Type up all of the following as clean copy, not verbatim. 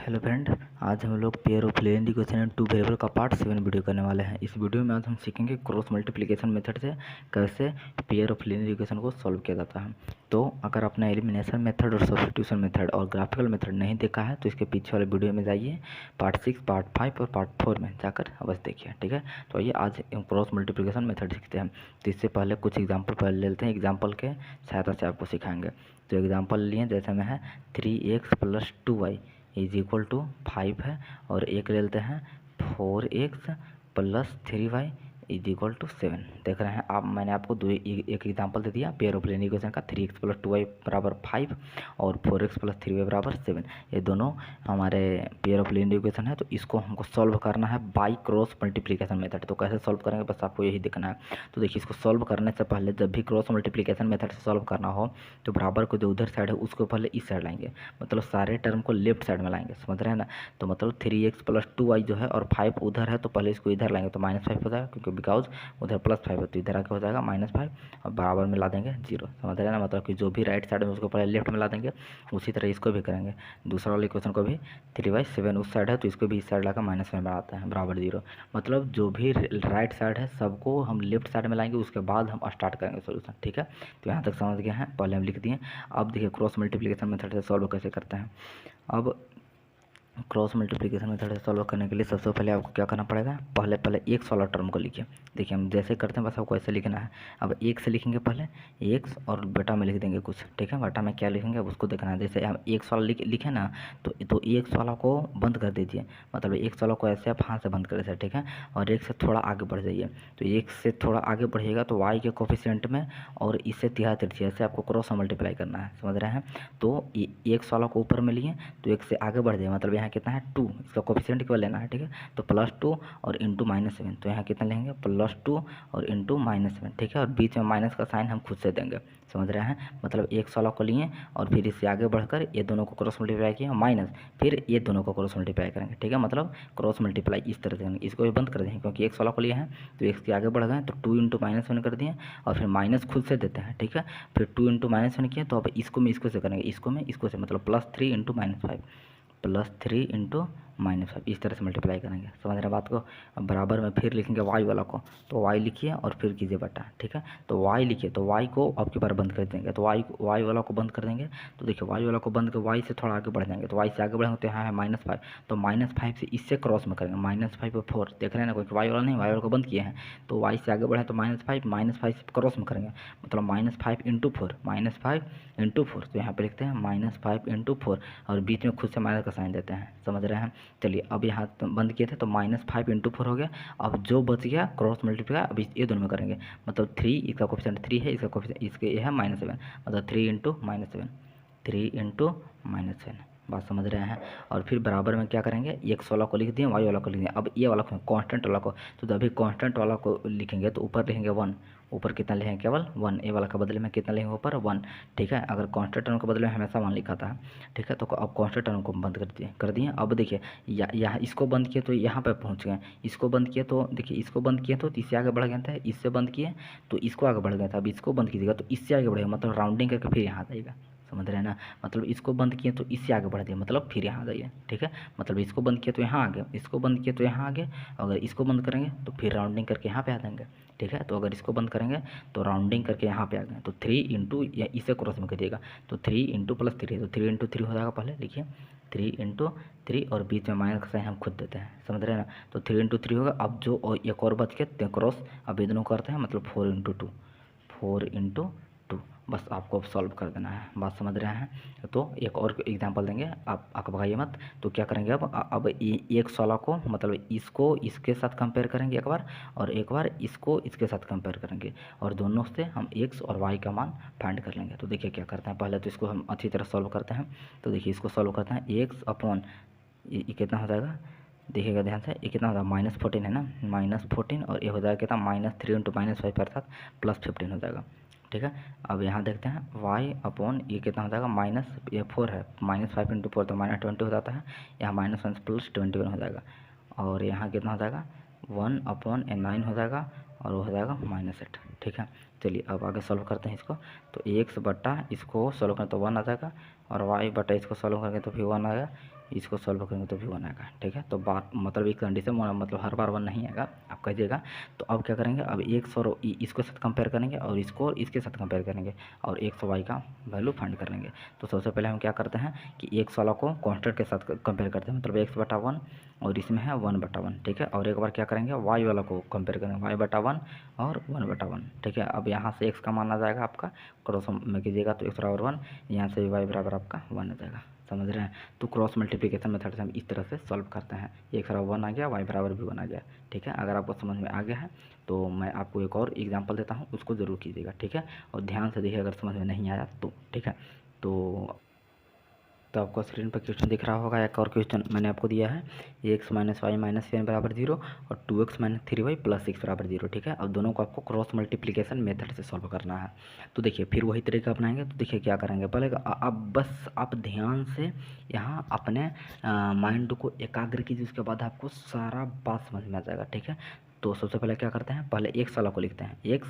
Hello friend, आज हम लोग pair of linear equation and two variable का पार्ट 7 वीडियो करने वाले हैं। इस वीडियो में आज हम सीखेंगे क्रॉस मल्टीप्लिकेशन मेथड से कैसे पेयर ऑफ लीनियर इक्वेशन को सॉल्व किया जाता है। तो अगर आपने एलिमिनेशन मेथड और सब्स्टिट्यूशन मेथड और ग्राफिकल मेथड नहीं देखा है तो इसके पीछे वाले वीडियो में जाइए, पार्ट 6, पार्ट 5 और पार्ट 4 में जाकर अवश्य देखिए। ठीक है, तो आइए आज क्रॉस मल्टीप्लिकेशन मेथड सीखते हैं। तो इससे पहले कुछ एग्जाम्पल पहले ले लेते हैं, एग्जाम्पल के सहायता से आपको सिखाएंगे। तो एग्जाम्पल लिए जैसे में है 3x + 2y is equal to 5 है, और एक ले लेते हैं 4x + 3y is equal to 7। देख रहे हैं आप, मैंने आपको एक एग्जांपल दे दिया पेयर ऑफ लीनियर इक्वेशन का। 3x + 2y बराबर 5 और 4x + 3y बराबर 7। ये दोनों हमारे पेयर ऑफ लीनियर इक्वेशन है। तो इसको हमको सॉल्व करना है बाई क्रॉस मल्टीप्लिकेशन मेथड। तो कैसे सॉल्व करेंगे बस आपको यही देखना है। तो देखिए, इसको सॉल्व करने से पहले जब भी क्रॉस मल्टीप्लिकेशन मेथड से सॉल्व करना हो तो बराबर को जो उधर साइड है उसको पहले इस साइड लाएंगे, मतलब सारे टर्म को लेफ्ट साइड में लाएंगे, समझ रहे हैं ना। तो मतलब 3x + 2y जो है और 5 उधर है तो पहले इसको इधर लाएंगे तो -5 हो जाएगा, क्योंकि बिकॉज उधर +5 है तो इधर आके हो जाएगा -5 और बराबर में ला देंगे 0, समझ रहे हैं ना। मतलब कि जो भी राइट साइड में उसको पहले लेफ्ट में ला देंगे, उसी तरह इसको भी करेंगे। दूसरा वाले इक्वेशन को भी 3/7 उस साइड है तो इसको भी इस साइड लाकर -5 में आते हैं बराबर 0। मतलब जो भी राइट साइड है सबको हम लेफ्ट साइड में लाएंगे, उसके बाद हम स्टार्ट करेंगे सोल्यूशन। ठीक है, तो यहाँ तक समझ गए हैं, पहले हम लिख दिए। अब देखिए क्रॉस मल्टीप्लिकेशन मेथड से सॉल्व कैसे करते हैं। अब क्रॉस मल्टीप्लिकेशन मेथड से सॉल्व करने के लिए सबसे पहले आपको क्या करना पड़ेगा, पहले एक्स वाला टर्म को लिखिए। देखिए हम जैसे करते हैं बस आपको ऐसे लिखना है। अब एक से लिखेंगे पहले एक्स और बेटा में लिख देंगे कुछ। ठीक है, बेटा में क्या लिखेंगे अब उसको देखना है। जैसे हम एक्स वाला लिखे ना तो एक्स वाला को बंद कर दीजिए, मतलब एक्स वाला को ऐसे आप हाथ से बंद कर दीजिए। ठीक है, और एक से थोड़ा आगे बढ़ जाइए। तो एक से थोड़ा आगे बढ़िएगा तो वाई के कोफिशिएंट में और इससे तिहा तिरछी ऐसे आपको क्रॉस मल्टीप्लाई करना है, समझ रहे हैं। तो एक्स वाला को ऊपर में लिए तो एक से आगे बढ़ जाइए, मतलब यहाँ कितना है 2, इसका कोफिशिएंट इक्वल लेना है। ठीक है, तो +2 और इंटू -7, तो यहाँ कितना लेंगे +2 और इंटू -7। ठीक है, और बीच में माइनस का साइन हम खुद से देंगे, समझ रहे हैं। मतलब एक 16 को लिए और फिर इससे आगे बढ़कर ये दोनों को क्रॉस मल्टीप्लाई किया माइनस, फिर ये दोनों को क्रॉस मल्टीप्लाई करेंगे। ठीक है, मतलब क्रॉस मल्टीप्लाई इस तरह से करेंगे। इसको भी बंद कर देंगे क्योंकि एक 16 को लिए हैं तो एक के आगे बढ़ गए तो 2 × -1 कर दिए और फिर माइनस खुद से देते हैं। ठीक है, फिर 2 × -1 किया तो अब इसको में इसको से करेंगे, इसको में इसको से, मतलब +3 × -5 +3 × -5 इस तरह से मल्टीप्लाई करेंगे, समझ रहे बात को। अब बराबर में फिर लिखेंगे वाई वाला को, तो वाई लिखिए और फिर कीजिए बटा। ठीक है, तो वाई लिखिए तो वाई को अब की बार बंद कर देंगे, तो वाई वाला को बंद कर देंगे। तो देखिए वाई वाला को बंद कर वाई से थोड़ा आगे बढ़ जाएंगे, तो वाई से आगे बढ़ेंगे तो यहाँ है -5, तो -5 से इससे क्रॉस में करेंगे, -5 और 4 देख रहे हैं ना, कोई वाई वाला नहीं, वाई वाला को बंद किए हैं। तो वाई से आगे बढ़े तो -5 से क्रॉस में करेंगे, मतलब -5 × 4 -5 × 4, तो यहाँ पे लिखते हैं -5 × 4 और बीच में खुद से माइनस का साइन देते हैं, समझ रहे हैं। चलिए अब यहाँ तो बंद किए थे तो -5 × 4 हो गया। अब जो बच गया क्रॉस मल्टीप्लाई अब ये दोनों में करेंगे, मतलब 3, इसका कोफिशिएंट 3 है, इसका कोफिशिएंट इसके ये है -7, मतलब 3 × -7 3 × -7, बात समझ रहे हैं। और फिर बराबर में क्या करेंगे, एक्स वाला को लिख दिए, वाई वाला को लिख दिए। अब ये वाला कांस्टेंट वाला को, तो जब भी कांस्टेंट वाला को लिखेंगे तो ऊपर लिखेंगे 1, ऊपर कितना लिखेंगे केवल 1, ए वाला के बदले में कितना लिखेंगे ऊपर 1। ठीक है, अगर कांस्टेंट टर्म के बदले में हमेशा 1 लिखा था। ठीक है, तो अब कांस्टेंट टर्म को बंद कर दिए। अब देखिए यहाँ इसको बंद किए तो यहाँ पे पहुँच गए, इसको बंद किए तो देखिए इसको बंद किए तो इससे आगे बढ़ गए थे, इससे बंद किए तो इसको आगे बढ़ गया था। अब इसको बंद कीजिएगा तो इससे आगे बढ़ेगा, मतलब राउंडिंग करके फिर यहाँ जाएगा, समझ रहे हैं ना। मतलब इसको बंद किए तो इससे आगे बढ़ दिए, मतलब फिर यहाँ जाइए। ठीक है, मतलब इसको बंद किया तो यहाँ आ गए, इसको बंद किया तो यहाँ आ गए, अगर इसको बंद करेंगे तो फिर राउंडिंग करके यहाँ पे आ जाएंगे। ठीक है, तो अगर इसको बंद करेंगे तो राउंडिंग करके यहाँ पे आ गए, तो 3 × या इसे क्रॉस में करिएगा तो 3 × +3, तो 3 × 3 हो जाएगा। पहले लिखिए 3 × 3 और बीच में माइनस का साइन हम खुद देते हैं, समझ रहे हैं ना। तो 3 × 3 होगा। अब जो एक और बच के क्रॉस अब ये दोनों करते हैं, मतलब 4 × 2 4 × 2, बस आपको अब सॉल्व कर देना है, बात समझ रहे हैं। तो एक और एग्जांपल देंगे, आप भगाइए मत। तो क्या करेंगे अब एक 16 को, मतलब इसको इसके साथ कंपेयर करेंगे एक बार, और एक बार इसको इसके साथ कंपेयर करेंगे, और दोनों से हम एक्स और वाई का मान फाइंड कर लेंगे। तो देखिए क्या करते हैं, पहले तो इसको हम अच्छी तरह सॉल्व करते हैं। तो देखिए इसको सॉल्व करते हैं, एक्स अपॉन ये कितना हो जाएगा, देखिएगा ध्यान से, ये कितना हो जाएगा -14 है ना, -14 और ये हो जाएगा कितना -3 × -5 अर्थात +15 हो जाएगा। ठीक है, अब यहाँ देखते हैं y अपॉन ये कितना हो जाएगा, ये 4 है, -5 × 4 तो -20 हो जाता है, यहाँ -1 +21 हो जाएगा, और यहाँ कितना हो जाएगा 1/9 हो जाएगा, और वो हो जाएगा -8। ठीक है, चलिए अब आगे सॉल्व करते हैं इसको। तो x बटा इसको सॉल्व करें तो 1 आ जाएगा, और y बटा इसको सॉल्व करेंगे तो फिर 1 आएगा, इसको सॉल्व करेंगे तो भी 1 आएगा, ठीक है। तो बार मतलब एक कंडीशन मतलब हर बार 1 नहीं आएगा, आप कहिएगा। तो अब क्या करेंगे, अब x और इसके साथ कंपेयर करेंगे और इसको और इसके साथ कंपेयर करेंगे और x और y का वैल्यू फाइंड कर लेंगे। तो सबसे पहले हम क्या करते हैं कि x वाला को कांस्टेंट के साथ कंपेयर करते हैं, मतलब x/1 और इसमें है 1/1, ठीक है। और एक बार क्या करेंगे, y वाला को कंपेयर करेंगे, y/1 और 1/1, ठीक है। अब यहाँ से x का मान आ जाएगा आपका, क्रॉस में कीजिएगा तो x/1, यहाँ से y बराबर आपका 1 आ जाएगा, समझ रहे हैं। तो क्रॉस मल्टीप्लिकेशन मेथड से हम इस तरह से सॉल्व करते हैं। x/1 आ गया, y बराबर भी 1 आ गया, ठीक है। अगर आपको समझ में आ गया है तो मैं आपको एक और एग्जांपल देता हूँ, उसको ज़रूर कीजिएगा, ठीक है। और ध्यान से देखिए अगर समझ में नहीं आया तो, ठीक है। तो आपको स्क्रीन पर क्वेश्चन दिख रहा होगा, एक और क्वेश्चन मैंने आपको दिया है, x - y - 7 बराबर 0 और 2x - 3y + 6 बराबर 0, ठीक है। अब दोनों को आपको क्रॉस मल्टीप्लिकेशन मेथड से सॉल्व करना है। तो देखिए फिर वही तरीका अपनाएंगे। तो देखिए क्या करेंगे, पहले अब बस आप ध्यान से यहाँ अपने माइंड को एकाग्र कीजिए, उसके बाद आपको सारा बात समझ में आ जाएगा, ठीक है। तो सबसे पहले क्या करते हैं, पहले x वाला को लिखते हैं, x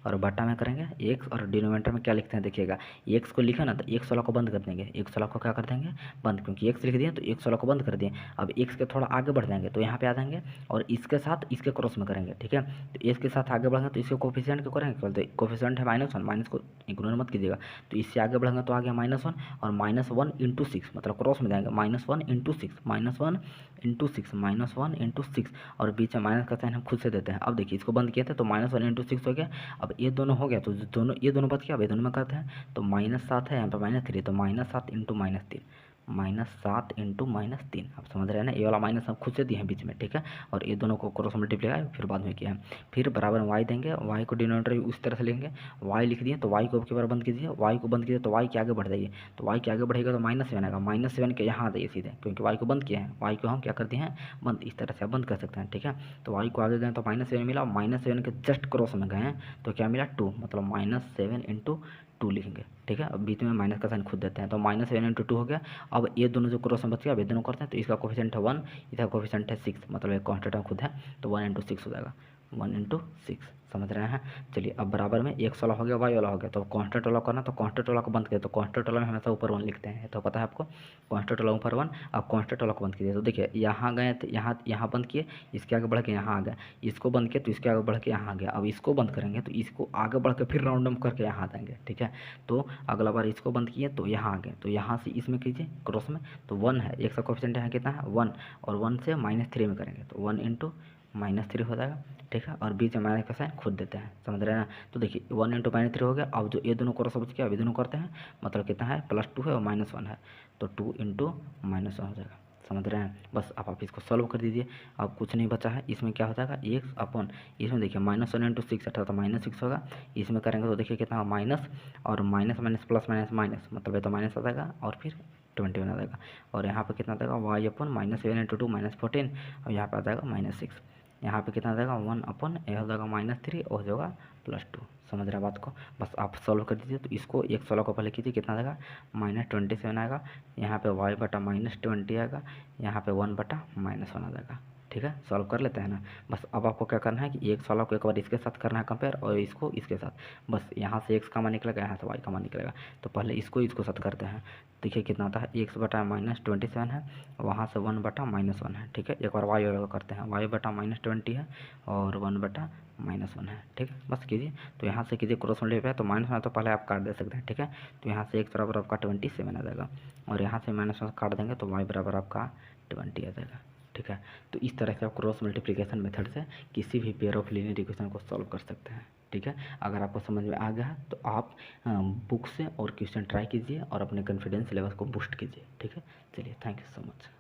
और बटा में करेंगे x और डिनोमिनेटर में क्या लिखते हैं, देखिएगा x को लिखा ना तो x वाला को बंद कर देंगे, x वाला को क्या कर देंगे बंद, क्योंकि x लिख दिए तो x वाला को बंद कर दिए। अब x के थोड़ा आगे बढ़ जाएंगे तो यहाँ पे आ जाएंगे और इसके साथ इसके क्रॉस में करेंगे, ठीक है। तो x के साथ आगे बढ़ेंगे तो इसके कोफिशिएंट को करेंगे, बोलते कोफिशिएंट है -1, माइनस को इग्नोर मत कीजिएगा। तो इससे आगे बढ़ेंगे तो आ गया -1 और -1 × 6, मतलब क्रॉस में जाएंगे, -1 × 6 -1 × 6 -1 × 6 और बीच में माइनस का साइन हम खुद से देते हैं। अब देखिए इसको बंद किए थे तो -1 × 6 हो गया। अब ये दोनों हो गया तो दोनों ये दोनों बच गया, अब ये दोनों में करते हैं तो -7 है, यहाँ पे -3 तो -7 × -3, -7 × -3, आप समझ रहे हैं ना। ये वाला माइनस हम खुद से दिए हैं बीच में, ठीक है। और ये दोनों को क्रॉस मल्टीप्लाई फिर बाद में किया है। फिर बराबर में y देंगे, y को डिनोमिनेटर उस तरह से लेंगे, y लिख दिए तो y को एक बार बंद कीजिए, y को बंद कीजिए तो y के आगे बढ़ जाइए, तो y के आगे बढ़ेगा तो -7 आएगा, -7 के यहाँ आ जाइए सीधे, क्योंकि y को बंद किए हैं, y को हम क्या कर दिए हैं बंद, इस तरह से आप बंद कर सकते हैं, ठीक है। तो y को आगे गए तो -7 मिला, -7 के जस्ट क्रॉस में गए तो क्या मिला 2, मतलब -7 × 2 लिखेंगे, ठीक है। अब बीच में माइनस का साइन खुद देते हैं तो -7 × 2 हो गया। अब ये दोनों जो क्रॉस में बच गया, अब ये दोनों करते हैं तो इसका कोफिशिएंट है 1, इसका कोफिशिएंट है 6, मतलब एक कांस्टेंट खुद है तो 1 × 6 हो जाएगा, 1 × 6, समझ रहे हैं। चलिए अब बराबर में x वाला हो गया, y वाला हो गया, तो कांस्टेंट वाला करना तो कांस्टेंट वाला को बंद किया, तो कांस्टेंट वाला में हमेशा ऊपर 1 लिखते हैं, तो पता है आपको, कांस्टेंट वाला ऊपर 1। अब कांस्टेंट वाला को बंद कीजिए तो देखिए यहाँ गए तो यहाँ बंद किए, इसके आगे बढ़ के यहाँ आ गया, इसको बंद किया तो इसके आगे बढ़ के यहाँ आ गया। अब इसको बंद करेंगे तो इसको आगे बढ़ के फिर राउंड अप करके यहाँ आ जाएंगे, ठीक है। तो अगला बार इसको बंद किए तो यहाँ आ गए, तो यहाँ से इसमें कीजिए क्रॉस में तो 1 है, एक का कोफिशिएंट यहाँ कितना है 1 और 1 से -3 में करेंगे तो 1 × -3 हो जाएगा, ठीक है। और बीच में माइनस का साइन खुद देते हैं, समझ रहे हैं ना। तो देखिए 1 × -3 हो गया। अब जो ये दोनों क्रॉस बच गया, अब ये दोनों करते हैं, मतलब कितना है +2 है और -1 है, तो 2 × -1 हो जाएगा, समझ रहे हैं। बस आप इसको सॉल्व कर दीजिए, अब कुछ नहीं बचा है। इसमें क्या हो जाएगा x/, इसमें देखिए -1 × 6 अठारह तो -6 होगा, इसमें करेंगे तो देखिए कितना माइनस और minus minus plus minus minus, मतलब ये तो माइनस आ जाएगा और फिर 21 आ जाएगा। और यहाँ पे कितना आ जाएगा y/, -7 × 2 -14 और यहाँ पे आ जाएगा -6, यहाँ पे कितना आ जाएगा 1/, यह हो जाएगा -3 और हो जाएगा +2, समझ रहे हैं बात को। बस आप सॉल्व कर दीजिए। तो इसको x वाला को पहले कीजिए, कितना आएगा -27 आएगा, यहाँ पे y/-20 आएगा, यहाँ पे 1/-1 आ जाएगा, ठीक है। सॉल्व कर लेते हैं ना। बस अब आपको क्या करना है कि x वाला को एक बार इसके साथ करना है कंपेयर और इसको इसके साथ, बस यहाँ से x का मान निकलेगा, यहाँ से y का मान निकलेगा। तो पहले इसको साथ करते हैं, देखिए कितना आता है x/-27 है, वहाँ से 1/-1 है, ठीक है। एक बार y वाला करते हैं, y/-20 है और 1/-1 है, ठीक है। बस कीजिए, तो यहाँ से कीजिए क्रॉस मल्टीप्लाई, तो -1 तो पहले आप काट दे सकते हैं, ठीक है। तो यहाँ से x बराबर आपका 27 आ जाएगा और यहाँ से -1 काट देंगे तो y बराबर आपका 20 आ जाएगा, ठीक है। तो इस तरह से आप क्रॉस मल्टीप्लिकेशन मेथड से किसी भी पेयर ऑफ लीनियर इक्वेशन को सॉल्व कर सकते हैं, ठीक है। अगर आपको समझ में आ गया है तो आप बुक से और क्वेश्चन ट्राई कीजिए और अपने कॉन्फिडेंस लेवल को बूस्ट कीजिए, ठीक है। चलिए, थैंक यू सो मच।